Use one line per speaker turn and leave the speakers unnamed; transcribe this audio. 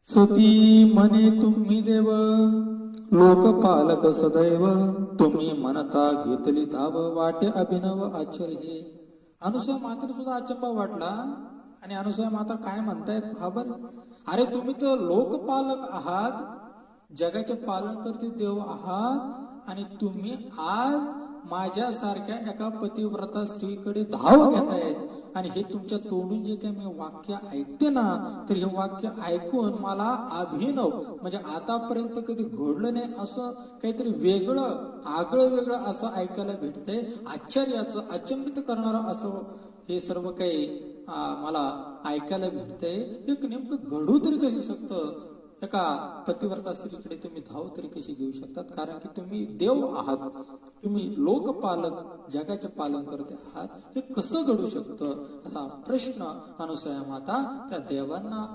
सती म्हणे तुम्ही देव लोकपालक सदैव, तुम्ही म्हणता घेतली धाव वाटे अभिनव आश्चर्य. अनुसूया मातेला सुद्धा अचंबा वाटला आणि अनुसूया माता काय म्हणतायत पहा बर. अरे तुम्ही तर लोकपालक आहात, जगाचे पालन करते देव आहात आणि तुम्ही आज माझ्यासारख्या एका पतिव्रता स्त्रीकडे धाव घेतायत आणि हे तुमच्या तोंडून जे काही मी वाक्य ऐकते ना, तर हे वाक्य ऐकून मला अभिनव म्हणजे आतापर्यंत कधी घडलं नाही असं काहीतरी वेगळं आगळं वेगळं असं ऐकायला भेटतंय. आश्चर्याचं अचंबित करणारं असं हे सर्व काही मला ऐकायला भेटतंय. हे नेमकं घडू तरी कसं शकतं? एका पतिव्रता स्त्रीकडे तुम्ही धाव तरी कशी घेऊ शकतात? कारण की तुम्ही देव आहात, तुम्ही लोकपालक जगाचे पालन करते आहात. हे कसं घडू शकतं असा प्रश्न अनुसूया माता त्या देवांना